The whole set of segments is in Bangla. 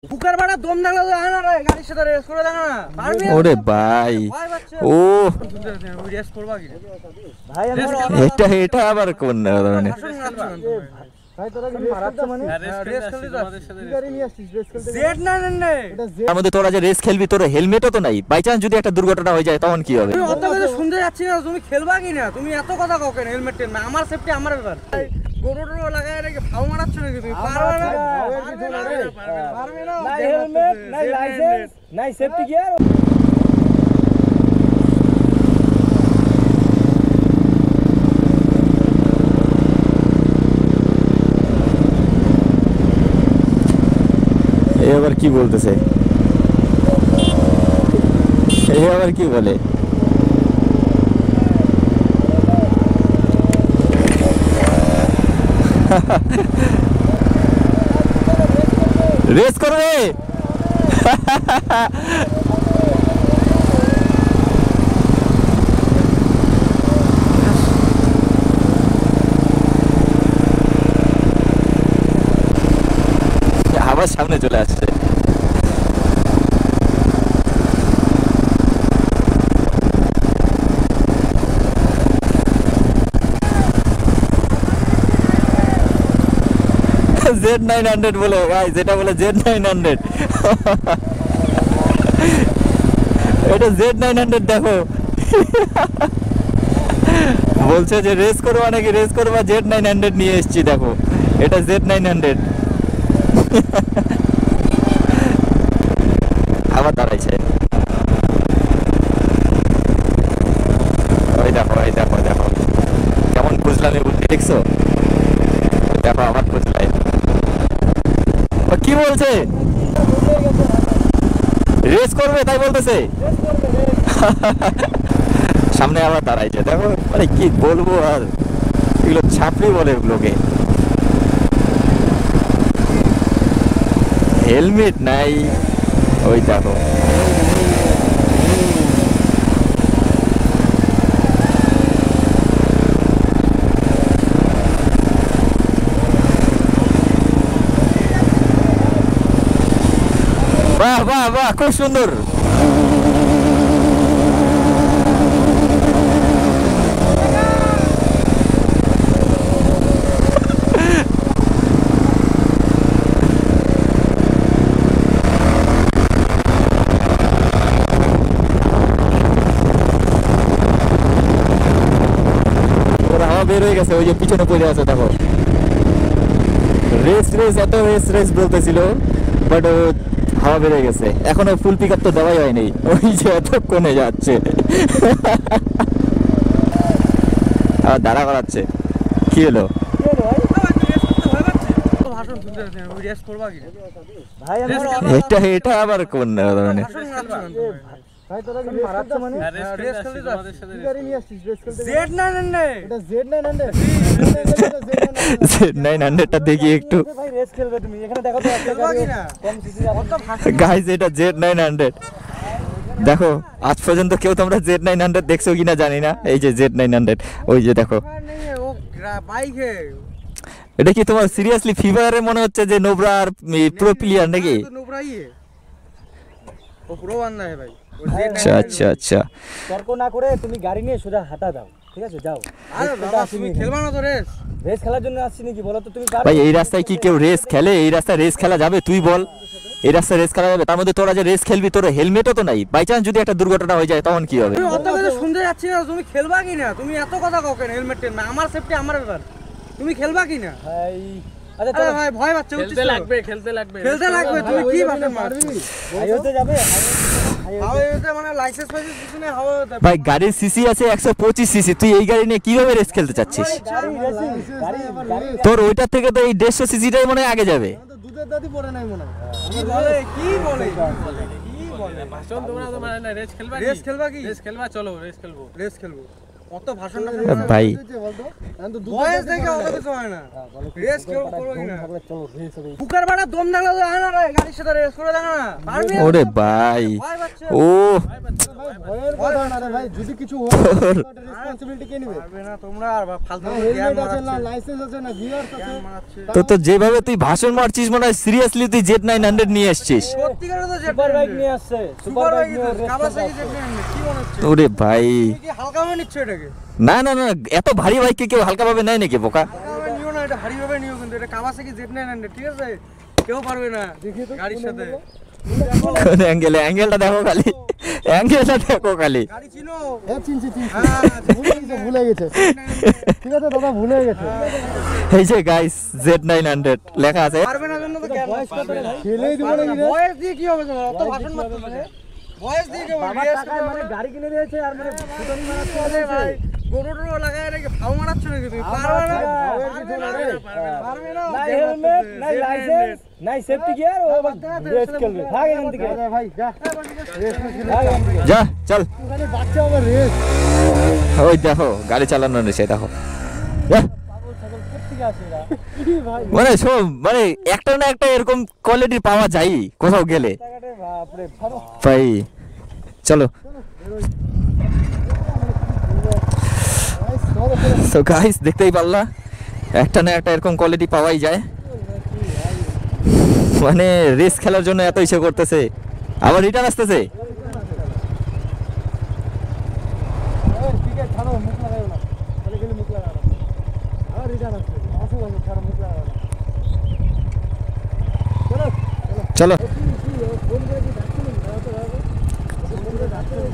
বুকার ভাড়া দম লাগলে তো আনা রে গাড়ির সাথে রেস করে দেখা না পারবি ওরে ভাই ও রেস করবা কি ভাই এটা আবার কোন ধরনের ভাই তোরা কি মারাচ্ছ মানে রেস খেলতে তোমাদের সাথে গাড়ি নিয়ে আসছিস রেস খেলতে জেড না নে এটা তার মধ্যে তোরা যে রেস খেলবি তোর হেলমেটও তো নাই বাই চান্স যদি একটা দুর্ঘটনা হয়ে যায় তখন কি হবে তুমি অত কথা শুনতে যাচ্ছি না তুমি খেলবা কি না তুমি এত কথা কও কেন হেলমেট টেন না আমার সেফটি আমার ব্যাপার গরুটো লাগায় নাকি ফাউ মারাচ্ছ নাকি তুমি পারবে না পারবে না নাই হেলমেট নাই লাইসেন্স নাই সেফটি গিয়ার আবার কি বলতেছে আবার কি বলে রেস করবে আবার সামনে চলে আসছে Z900 বলে গাইস এটা বলে Z900 এটা Z900 দেখো বলছে যে রেস করবা নাকি রেস করবা Z900 নিয়ে এসেছি দেখো এটা Z900 আবার দাঁড়াইছে ওই দেখো দেখো কেমন বুঝলাম বুদ্ধি দেখছো দেখো আমার বুঝলাই কি বলছে রেস করবে তাই বলতেছে সামনে আবার দাঁড়াইছে দেখো মানে কি বলবো আর এগুলো ছাপড়ি বলে এগুলোকে হেলমেট নাই ওই দেখো বাহ বাহ বাহ খুব সুন্দর বের হয়ে গেছে ওই যে পিছনে পড়ে আছে দেখো রেস এত রেস বলতেছিল বাট হাওয়া বের হয়ে গেছে এখনো ফুল পিক আপ তো দেওয়াই হয়নি ওই যে এতক্ষণে যাচ্ছে আর দাঁড়া করাচ্ছে কি হলো ভাষণ শুনতে যাচ্ছি না রেস করবা কি ভাই আমার এটা আবার কোন ধরনের ভাই তোরা কি মারাচ্ছ মানে রেস খেলতে তোমাদের সাথে গাড়ি নিয়ে আসছিস রেস খেলতে জেড না নে এটা Z900 Z900 টা দেখি একটু ভাই রেস খেলবে তুমি এখানে দেখো তো একটা খেলবা গাড়ি কি না কম সিসি অত গাইস এটা Z900 দেখো আজ পর্যন্ত কেউ তোমরা Z900 দেখছো কিনা জানি না এই যে Z900 ওই যে দেখো ও বাইক হে এটা কি তোমার সিরিয়াসলি ফিভারে মনে হচ্ছে যে নোবরা আর প্রো প্লেয়ার নাকি নোবরাই হে ও প্রো বান্দা হে ভাই আচ্ছা তর্ক না করে তুমি গাড়ি নিয়ে সোজা হাঁটা দাও ঠিক আছে যাও আরে বাবা তুমি খেলবা না তো রেস রেস খেলার জন্য আসছি নাকি বলো তো তুমি ভাই এই রাস্তায় কি কেউ রেস খেলে এই রাস্তায় রেস খেলা যাবে তুই বল এই রাস্তায় রেস খেলা যাবে তার মধ্যে তোরা যে রেস খেলবি তোর হেলমেটও তো নাই বাই চান্স যদি একটা দুর্ঘটনা হয়ে যায় তখন কি হবে তুমি অত কথা শুনতে যাচ্ছি না তুমি খেলবা কি না তুমি এত কথা কও কেন হেলমেট টেন না আমার সেফটি আমার ব্যাপার তুমি খেলবা কি না ভাই আচ্ছা আরে ভাই ভয় পাচ্ছে খেলতে লাগবে তুমি কি ভাষণ মারবি হাইওয়েতে যাবে হাওয়াতে মানে লাইসেন্স পাইছিস কিছু না হাওয়াতে ভাই গাড়ির সিসি আছে 125 সিসি তুই এই গাড়ি নিয়ে কিভাবে রেস খেলতে চাচ্ছিস গাড়ি রেসিং গাড়ি তোর ওইটার থেকে তো এই 150 সিসিটাই মনে হয় আগে যাবে দুধের দাদি পড়ে নাই মনে হয় কি বলে ভাষণ তোমরা তো মানে না রেস খেলবা রেস খেলবা কি রেস খেলবা চলো রেস খেলবো রেস খেলবো অত ভাষণ না ভাই বয়স দেখে অত কিছু হয় না রেস কেউ করবো কি না চলো রেস হবে বুকার ভাড়া দম লাগলে তো আনা রে গাড়ির সাথে রেস করে দেখা না পারবি ওরে ভাই ভয় পাচ্ছে ও ভয়ের কথা না রে ভাই, যদি কিছু হয় রেসপন্সিবিলিটি কে নেবে? পারবে না তোমরা আর ফালতু হেলমেট আছে না, লাইসেন্স আছে না, গিয়ার্স আছে। তো যেভাবে তুই ভাষণ মারছিস মনে হয় সিরিয়াসলি তুই Z900 নিয়ে এসছিস। সত্যিকারে তো জেট সুপার বাইক নিয়ে আসছে, সুপার বাইক কাওয়াসাকি জেট কি মনে হচ্ছে? ওরে ভাই, তুমি কি হালকা ভাবে নিচ্ছ এটাকে? না না না, এত ভারী বাইককে কেউ হালকা ভাবে নেয় নাকি বোকা? হালকা ভাবে নিও না, এটা ভারী ভাবে নিও, কিন্তু এটা কাওয়াসাকি জেট 900, ঠিক আছে? কেউ পারবে না গাড়ির সাথে। কোন অ্যাঙ্গেলে? অ্যাঙ্গেলটা দেখো খালি, অ্যাঙ্গেলটা দেখো খালি। গাড়ি চিনো? চিনছি হ্যাঁ, ভুলে গেছে। ঠিক আছে দাদা, ভুলে গেছে। এই যে গাইস Z900 লেখা আছে। পারবে না জন্য তো কেন? খেলেই দিব নাকি রে? বয়স দিয়ে কি হবে তোমার? অত ভাষণ মারতে হবে? বয়স দিয়ে কি হবে? বাবার টাকায় মানে গাড়ি কিনে দিয়েছে আর মানে ফুটানি মারাচ্ছে আরে ভাই, গরুটরো লাগায় নাকি ফাউ মারাচ্ছ নাকি তুমি? পারবে না? পারবে না? নাই হেলমেট, নাই লাইসেন্স, নাই সেফটি গিয়ার, ও আবার রেস খেলবে। ভাগ এখান থেকে ভাই, যা রেস খেলে ভাগ এখান থেকে। যা চল, ওখানে বাচ্চা আবার রেস। ওই দেখো গাড়ি চালানো নেছে দেখো। যা। পাগল ছাগল কোত্থেকে আসে এরা? কি ভাই, মানে সব মানে একটা না একটা এরকম কোয়ালিটি পাওয়া যায় কোথাও গেলে টাকাটা বাপরে ভালো। ভাই। চলো তো গাইস, দেখতেই পারলা একটা না একটা এরকম কোয়ালিটি পাওয়াই যায়। মানে রেস খেলার জন্য এত ইচ্ছে করতেছে, আবার রিটার্ন আসতেছে। ঠিক আছে, ছাড়ো, মুখ লাগাও না। খালি খালি মুখ লাগাও না। আর রিটার্ন আসছে। আসো আসো, ছাড়ো, মুখ লাগাও না। চলো চলো ফোন করে কি ডাকছিলেন? দাঁড়াতে দাঁড়াতে ফোন করে ডাকছিলেন।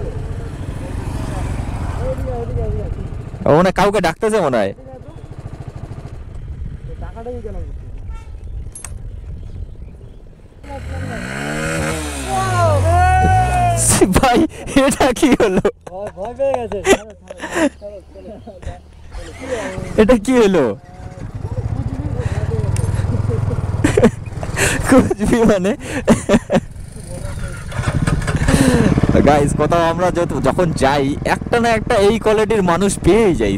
ও মনে হয় কাউকে ডাকতেছে মনে হয়। টাকাটাই কেন ভাই এটা কি হলো? ভয় পেয়ে গেছে। এটা কি হলো? কুচবি মানে গাইস, কোথাও আমরা যখন যাই একটা না একটা এই কোয়ালিটির মানুষ পেয়েই যাই।